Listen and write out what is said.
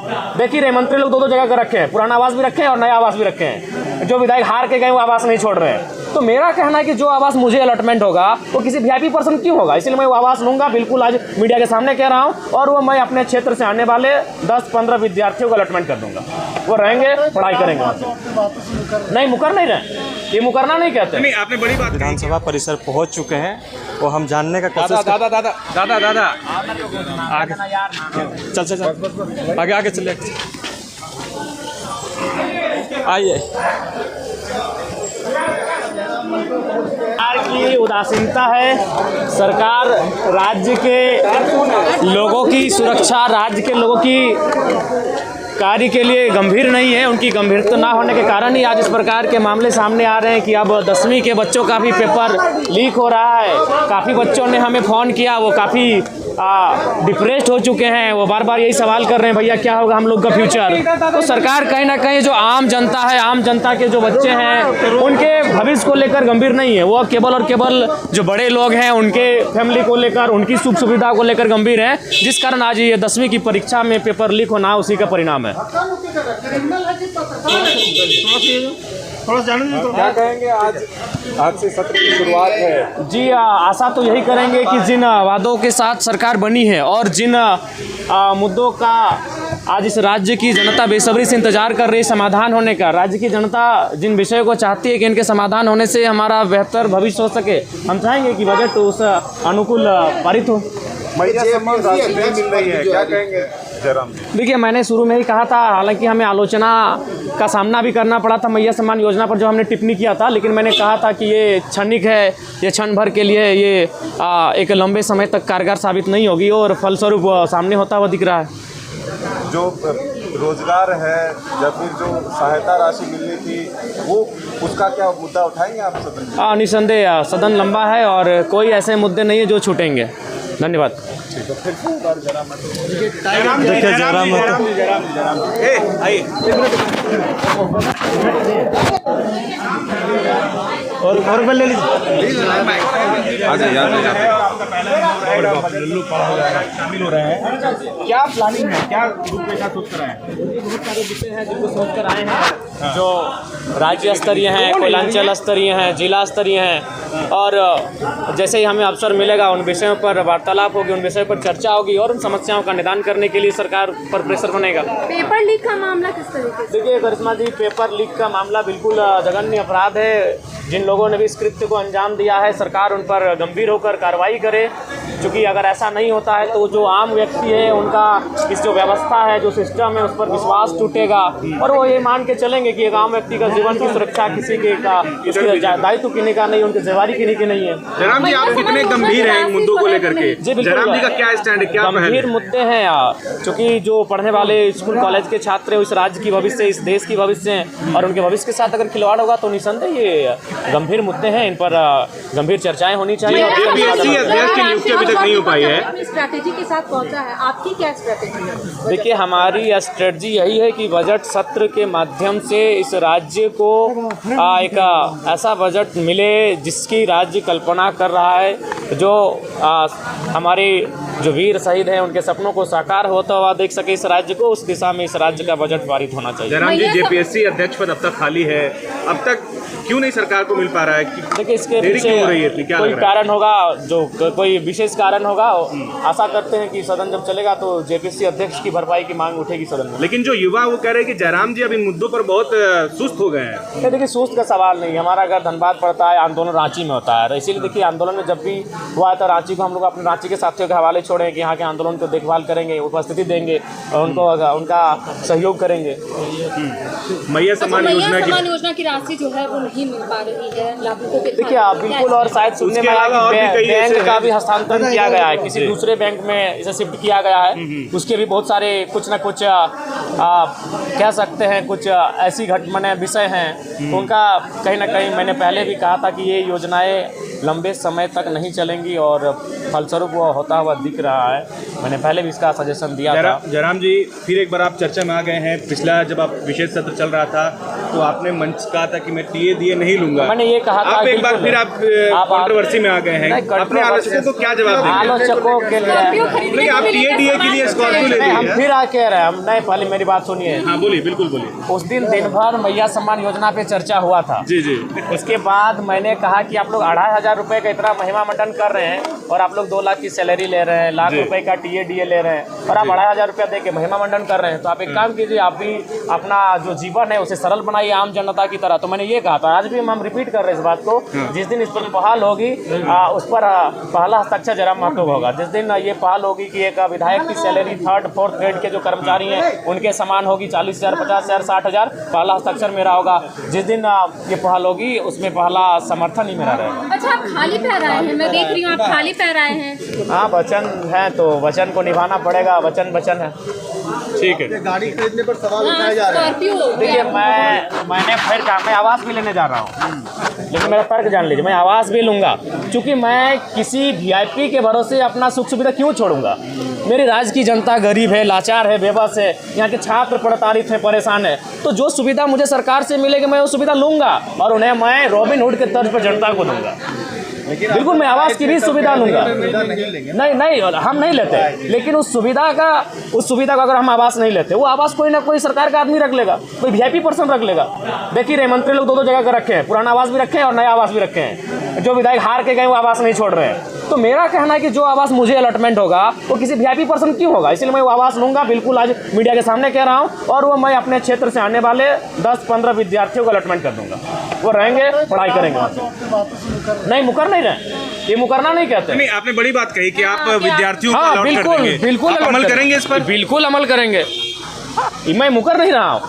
देखिए रहे मंत्री लोग दो जगह कर रखे हैं, पुराना आवास भी रखे हैं और नया आवास भी रखे हैं। जो विधायक हार के गए वो आवास नहीं छोड़ रहे हैं। तो मेरा कहना है कि जो आवास मुझे अलॉटमेंट होगा वो किसी वीआईपी पर्सन क्यों होगा, इसलिए मैं वो आवास लूंगा। बिल्कुल आज मीडिया के सामने कह रहा हूँ, और वो मैं अपने क्षेत्र से आने वाले 10-15 विद्यार्थियों को अलॉटमेंट कर दूंगा। वो रहेंगे, पढ़ाई करेंगे वहाँ से। नहीं मुकर नहीं रहे, ये मुकरना नहीं कहते। नहीं, आपने बड़ी बात। विधानसभा परिसर पहुंच चुके हैं वो हम जानने का कोशिश दादा आगे चल आगे चले आइए। सरकार की उदासीनता है। सरकार राज्य के लोगों की सुरक्षा, राज्य के लोगों की कार्य के लिए गंभीर नहीं है। उनकी गंभीरता ना होने के कारण ही आज इस प्रकार के मामले सामने आ रहे हैं कि अब 10वीं के बच्चों का भी पेपर लीक हो रहा है। काफ़ी बच्चों ने हमें फ़ोन किया, वो काफ़ी डिप्रेस्ड हो चुके हैं। वो बार बार यही सवाल कर रहे हैं, भैया क्या होगा हम लोग का फ्यूचर। तो सरकार कहीं ना कहीं जो आम जनता है, आम जनता के जो बच्चे हैं उनके भविष्य को लेकर गंभीर नहीं है। वो केवल और केवल जो बड़े लोग हैं उनके फैमिली को लेकर, उनकी सुख सुविधा को लेकर गंभीर है, जिस कारण आज ये 10वीं की परीक्षा में पेपर लीक होना उसी का परिणाम है। क्या कहेंगे आज से सत्र की शुरुआत है? जी आशा तो यही करेंगे कि जिन वादों के साथ सरकार बनी है और जिन मुद्दों का आज इस राज्य की जनता बेसब्री से इंतजार कर रही है समाधान होने का, राज्य की जनता जिन विषयों को चाहती है कि इनके समाधान होने से हमारा बेहतर भविष्य हो सके, हम चाहेंगे कि बजट उस अनुकूल पारित हो। मैया सम्मान राशि नहीं मिल रही है, क्या कहेंगे जयराम? देखिए मैंने शुरू में ही कहा था, हालांकि हमें आलोचना का सामना भी करना पड़ा था मैया सम्मान योजना पर जो हमने टिप्पणी किया था, लेकिन मैंने कहा था कि ये क्षणिक है, ये क्षण भर के लिए, ये एक लंबे समय तक कारगर साबित नहीं होगी और फलस्वरूप सामने होता हुआ दिख रहा है। जो रोजगार है या फिर जो सहायता राशि मिलनी थी वो उसका क्या मुद्दा उठाएंगे आप सदन? निसंदेह सदन लंबा है और कोई ऐसे मुद्दे नहीं है जो छूटेंगे। धन्यवाद। देखिए जयराम आइए और ले लीजिए। शामिल हो रहे हैं, क्या प्लानिंग है, क्या रूपरेखा सोच कर आए हैं? बहुत सारे विषय हैं जिनको सोच कर आए हैं, जो राज्य स्तरीय हैं, कोयलांचल स्तरीय हैं, जिला स्तरीय हैं, और जैसे ही हमें अवसर मिलेगा उन विषयों पर वार्तालाप होगी, उन विषयों पर चर्चा होगी और उन समस्याओं का निदान करने के लिए सरकार पर प्रेशर बनेगा। पेपर लीक का मामला किस तरीके से? देखिए करिश्मा जी, पेपर लीक का मामला बिल्कुल जघन्य अपराध है। जिन लोगों ने भी इस कृत्य को अंजाम दिया है, सरकार उन पर गंभीर होकर कार्रवाई करे, क्योंकि अगर ऐसा नहीं होता है तो जो आम व्यक्ति है उनका इस जो व्यवस्था है, जो सिस्टम है, उस पर विश्वास टूटेगा और वो ये मान के चलेंगे कि एक आम व्यक्ति का जीवन की सुरक्षा किसी के का उसके दायित्व किन्हीं का नहीं, उनकी जिम्मेदारी किन्हीं की नहीं है। जयराम जी, आप कितने गंभीर हैं इन मुद्दों को लेकर के? जयराम जी का क्या स्टैंड है, क्या गंभीर मुद्दे हैं, क्योंकि जो पढ़ने वाले स्कूल कॉलेज के छात्र इस राज्य की भविष्य, इस देश की भविष्य हैं और उनके भविष्य के साथ अगर खिलवाड़ होगा तो निसंदेह ये गंभीर मुद्दे हैं, इन पर गंभीर चर्चाएं होनी चाहिए। अध्यक्ष की नियुक्ति अभी तक नहीं हो पाई है, स्ट्रैटेजी के साथ पहुंचा है, आपकी क्या स्ट्रैटेजी है? देखिए हमारी स्ट्रेटजी यही है कि बजट सत्र के माध्यम से इस राज्य को एक ऐसा बजट मिले जिसकी राज्य कल्पना कर रहा है, जो हमारे जो वीर शहीद हैं उनके सपनों को साकार होता हुआ देख सके इस राज्य को, उस दिशा में इस राज्य का बजट पारित होना चाहिए। जयराम जी, जेपीएससी अध्यक्ष पद अब तक खाली है, अब तक क्यों नहीं सरकार को मिल पा रहा है? देखिए इसके पीछे कोई कारण होगा, जो कोई विशेष कारण होगा। आशा करते हैं कि सदन जब चलेगा तो जेपीएससी अध्यक्ष की भरपाई की मांग उठेगी सदन में। लेकिन जो युवा वो कह रहे हैं कि जयराम जी अब इन मुद्दों पर बहुत सुस्त हो गए हैं। देखिए सुस्त का सवाल नहीं, हमारा अगर धनबाद पड़ता है, आंदोलन रांची में होता है, इसीलिए देखिए आंदोलन में जब भी हुआ है तो रांची को हम लोग अपने रांची के साथियों के हवाले छोड़े कि यहाँ के आंदोलन को देखभाल करेंगे, उपस्थिति देंगे और उनको उनका सहयोग करेंगे। मैया सम्मान योजना की राशि जो है वो नहीं मिल पा रही है लाभुकों के। देखिए बिल्कुल, और शायद सुनने में आया कि बैंक का भी हस्तांतरण किया गया है, किसी दूसरे बैंक में इसे शिफ्ट किया गया है, उसके भी बहुत सारे कुछ ना कुछ कह सकते हैं कुछ ऐसी घटनाएं विषय हैं, उनका कहीं ना कहीं मैंने पहले भी कहा था कि ये योजनाएं लंबे समय तक नहीं चलेंगी और फलस्वरूप वो होता हुआ दिख रहा है। मैंने पहले भी इसका सजेशन दिया था। जयराम जी, फिर एक बार आप चर्चा में आ गए हैं। पिछला जब आप विशेष सत्र चल रहा था तो आपने मंच कहा था कि मैं टीए दिए नहीं लूंगा। मैंने ये कहा था आप एक बार बिल्कुल फिर नहीं। आप कंट्रोवर्सी में आ गए हैं। नहीं, अपने आलोचकों को क्या जवाब देंगे? आलोचकों के लिए नहीं, आप टीए डीए के लिए स्कॉर्पियो ले नहीं, हम लिए। फिर आ कह रहे हैं हम नहीं, पहले मेरी बात सुनिए। हाँ बोलिए, बिल्कुल बोलिए। उस दिन भर मैया सम्मान योजना पे चर्चा हुआ था। जी जी। उसके बाद मैंने कहा कि आप लोग 2500 रुपये का इतना महिमा मंडन कर रहे हैं और आप लोग 2 लाख की सैलरी ले रहे हैं, लाख रुपए का टीए डीए ले रहे हैं और आप 2500 रुपया दे के महिमा मंडन कर रहे हैं, तो आप एक काम कीजिए, आप भी अपना जो जीवन है उसे सरल बनाइए आम जनता की तरह। तो मैंने ये कहा था, आज भी हम रिपीट कर रहे हैं इस बात को। जिस दिन इस पर पहल होगी उस पर पहला हस्ताक्षर जरा महत्व होगा। जिस दिन ये पहल होगी कि एक विधायक की सैलरी 3rd 4th ग्रेड के जो कर्मचारी हैं उनके समान होगी, 40,000 50,000 60,000, पहला हस्ताक्षर मेरा होगा। जिस दिन ये पहल होगी उसमें पहला समर्थन ही मेरा रहेगा। अच्छा, आप खाली पैर आए हैं, मैं देख रही हूँ आप खाली पैर आए हैं। हाँ, वचन है तो वचन को निभाना पड़ेगा, वचन है। ठीक है। गाड़ी खरीदने पर सवाल हाँ, स्कॉर्पियो देखिए, मैंने फिर कहा मैं आवास भी लेने जा रहा हूँ, लेकिन मेरा तर्क जान लीजिए, मैं आवास भी लूँगा क्योंकि मैं किसी वीआईपी के भरोसे अपना सुख सुविधा क्यों छोड़ूंगा। मेरी राज्य की जनता गरीब है, लाचार है, बेबस है, यहाँ के छात्र प्रताड़ित हैं, परेशान है, तो जो सुविधा मुझे सरकार से मिलेगी मैं वो सुविधा लूँगा और उन्हें मैं रॉबिन हुड के तर्ज पर जनता को दूंगा। बिल्कुल, मैं आवास की भी सुविधा लूंगा। नहीं, हम नहीं लेते, लेकिन उस सुविधा का अगर हम आवास नहीं लेते, वो आवास कोई ना कोई सरकार का आदमी रख लेगा, कोई वीआईपी पर्सन रख लेगा। देखिए रहे मंत्री लोग 2 जगह का रखे हैं, पुराना आवास भी रखे हैं और नया आवास भी रखे हैं। जो विधायक हार के गए वो आवास नहीं छोड़ रहे हैं। तो मेरा कहना है कि जो आवास मुझे अलॉटमेंट होगा वो किसी वीआईपी पर्सन क्यों होगा, इसलिए मैं वो आवास लूंगा। बिल्कुल आज मीडिया के सामने कह रहा हूँ, और वो मैं अपने क्षेत्र से आने वाले 10-15 विद्यार्थियों को अलॉटमेंट कर दूंगा। वो रहेंगे, पढ़ाई करेंगे वहाँ से। नहीं, मुकर नहीं रहे, ये मुकरना नहीं कहते। नहीं, आपने बड़ी बात कही कि आप विद्यार्थियों को हाँ, अलॉट कर देंगे। बिल्कुल आप अमल करेंगे इस पर? बिल्कुल अमल करेंगे, मैं मुकर नहीं रहा हूँ।